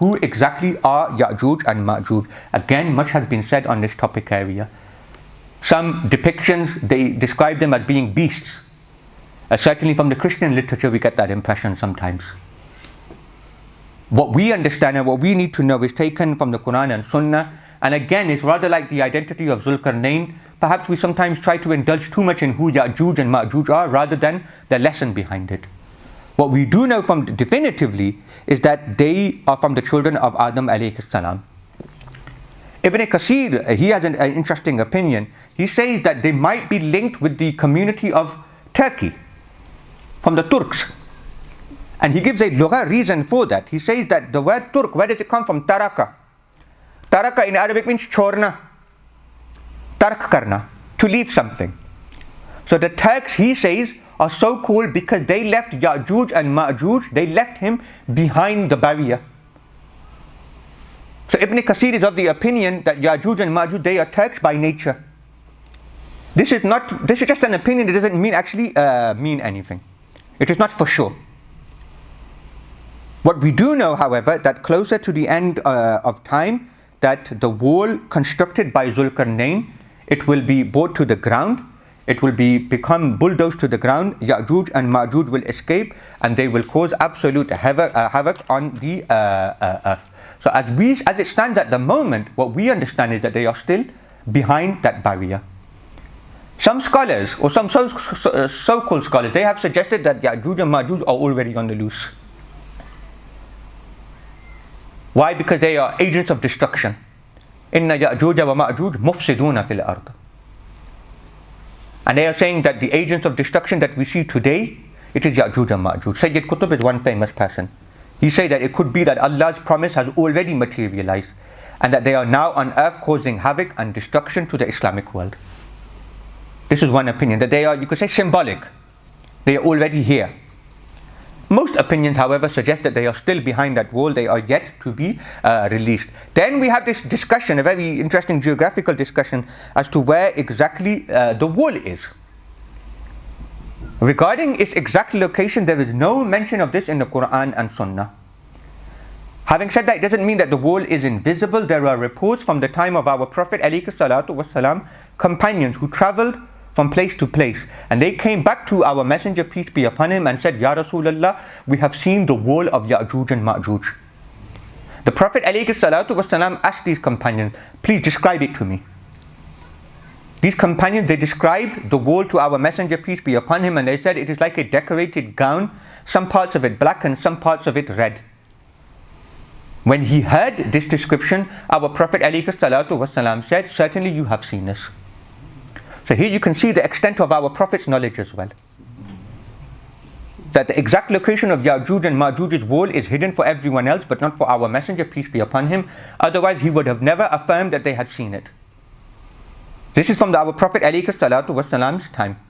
who exactly are Yajuj and Majuj. Again, much has been said on this topic area. Some depictions, they describe them as being beasts. Certainly from the Christian literature we get that impression sometimes. What we understand and what we need to know is taken from the Quran and Sunnah, and again it's rather like the identity of Dhu'l Qarnayn. Perhaps we sometimes try to indulge too much in who Yajuj and Majuj are rather than the lesson behind it. What we do know from definitively is that they are from the children of Adam alayhi salam. Ibn Kathir, he has an interesting opinion. He says that they might be linked with the community of Turkey, from the Turks. And he gives a lugha reason for that. He says that the word Turk, where does it come from? Taraka. Taraka in Arabic means chorna. Tark karna, to leave something. So the Turks, he says, are so called because they left Yajuj and Majuj, they left him behind the barrier. So Ibn Kathir is of the opinion that Yajuj and Majuj, they are Turks by nature. This is just an opinion, it doesn't mean anything. It is not for sure. What we do know, however, that closer to the end of time, that the wall constructed by Dhu'l Qarnayn, it will be brought to the ground, it will become bulldozed to the ground, Yajuj and Majuj will escape, and they will cause absolute havoc on the earth. So as it stands at the moment, what we understand is that they are still behind that barrier. Some scholars, or some so-called scholars, they have suggested that Yajuj and Majuj are already on the loose. Why? Because they are agents of destruction. Inna Yajuj wa Majuj mufsiduna fil ard. And they are saying that the agents of destruction that we see today, it is Yajuj and Majuj. Sayyid Qutb is one famous person. He said that it could be that Allah's promise has already materialized and that they are now on earth causing havoc and destruction to the Islamic world. This is one opinion, that they are, you could say, symbolic. They are already here. Most opinions, however, suggest that they are still behind that wall, they are yet to be released. Then we have this discussion, a very interesting geographical discussion as to where exactly the wall is. Regarding its exact location, there is no mention of this in the Quran and Sunnah. Having said that, it doesn't mean that the wall is invisible. There are reports from the time of our Prophet ﷺ, companions who travelled from place to place, and they came back to our Messenger, peace be upon him, and said, Ya Rasulullah, we have seen the wall of Yajuj and Majuj. The Prophet ﷺ asked these companions, please describe it to me. These companions, they described the wall to our Messenger, peace be upon him, and they said it is like a decorated gown, some parts of it black and some parts of it red. When he heard this description, our Prophet ﷺ said, certainly you have seen this. So here you can see the extent of our Prophet's knowledge as well. That the exact location of Yajuj and Majuj's wall is hidden for everyone else, but not for our Messenger, peace be upon him. Otherwise he would have never affirmed that they had seen it. This is from our Prophet ﷺ's time.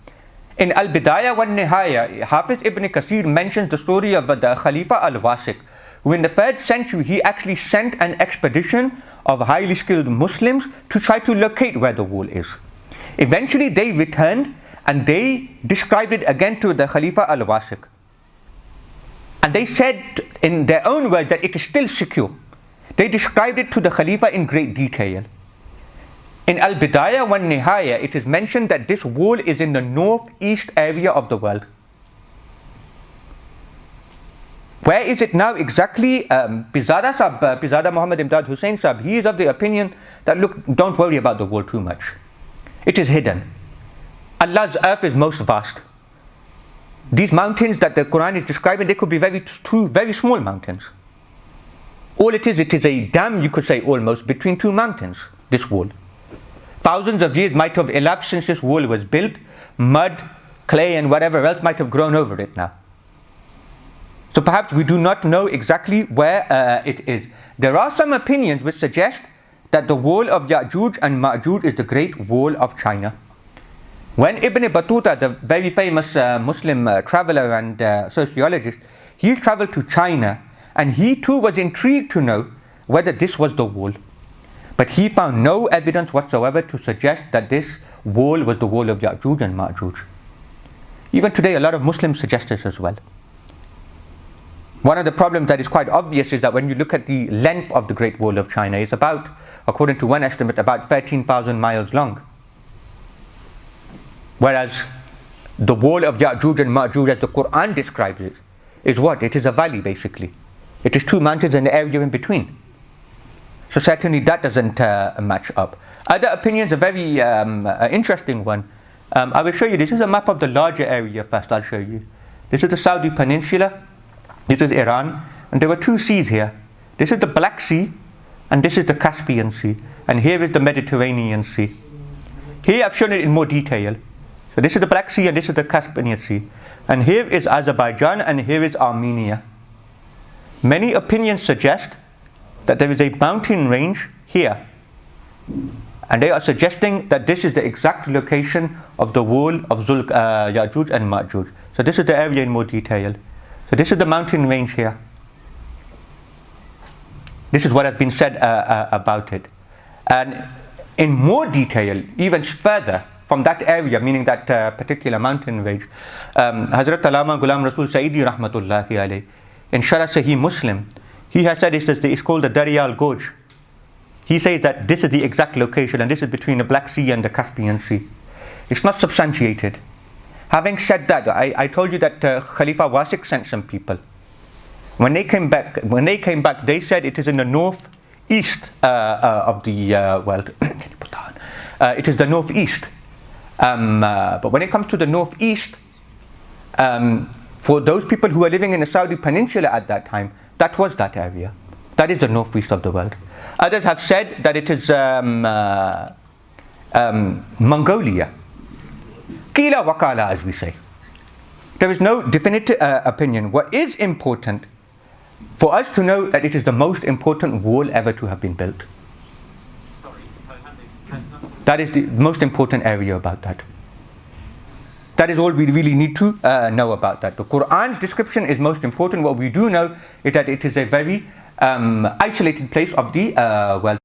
In Al-Bidayah wa Nihaya, Hafiz Ibn Kathir mentions the story of the Khalifa Al-Wasiq, who in the 3rd century he actually sent an expedition of highly skilled Muslims to try to locate where the wall is. Eventually they returned and they described it again to the Khalifa Al-Wasiq. And they said in their own words that it is still secure. They described it to the Khalifa in great detail. In Al-Bidayah wa Nihaya, it is mentioned that this wall is in the northeast area of the world. Where is it now exactly? Pizada Muhammad Imdad Hussain Sahib, he is of the opinion that, look, don't worry about the wall too much. It is hidden. Allah's earth is most vast. These mountains that the Quran is describing, they could be two very small mountains. All it is a dam, you could say, almost, between two mountains, this wall. Thousands of years might have elapsed since this wall was built. Mud, clay and whatever else might have grown over it now. So perhaps we do not know exactly where it is. There are some opinions which suggest that the wall of Yajuj and Majuj is the Great Wall of China. When Ibn Battuta, the very famous Muslim traveler and sociologist, he traveled to China, and he too was intrigued to know whether this was the wall. But he found no evidence whatsoever to suggest that this wall was the wall of Yajuj and Majuj. Even today, a lot of Muslims suggest this as well. One of the problems that is quite obvious is that when you look at the length of the Great Wall of China, it's about, according to one estimate, about 13,000 miles long. Whereas the wall of Yajuj and Majuj, as the Qur'an describes it, is what? It is a valley, basically. It is two mountains and the area in between. So certainly that doesn't match up. Other opinions, a very interesting one. I will show you, this is a map of the larger area first, I'll show you. This is the Saudi Peninsula, this is Iran, and there were two seas here. This is the Black Sea, and this is the Caspian Sea, and here is the Mediterranean Sea. Here I've shown it in more detail. So this is the Black Sea and this is the Caspian Sea. And here is Azerbaijan and here is Armenia. Many opinions suggest that there is a mountain range here. And they are suggesting that this is the exact location of the wall of Yajuj and Majuj. So this is the area in more detail. So this is the mountain range here. This is what has been said about it. And in more detail, even further from that area, meaning that particular mountain range, Hazrat Allama Ghulam Rasul Saidi Rahmatullahi alayhi, in Sharh Sahih Muslim, he has said it's called the Dariyal Gorge. He says that this is the exact location and this is between the Black Sea and the Caspian Sea. It's not substantiated. Having said that, I told you that Khalifa Wasiq sent some people. When they came back, they said it is in the northeast of the world. Can you put that on? It is the northeast. But when it comes to the northeast, for those people who were living in the Saudi Peninsula at that time, that was that area. That is the northeast of the world. Others have said that it is Mongolia. Kila wakala, as we say. There is no definitive opinion. What is important for us to know that it is the most important wall ever to have been built. That is the most important area about that. That is all we really need to know about that. The Qur'an's description is most important. What we do know is that it is a very isolated place of the world.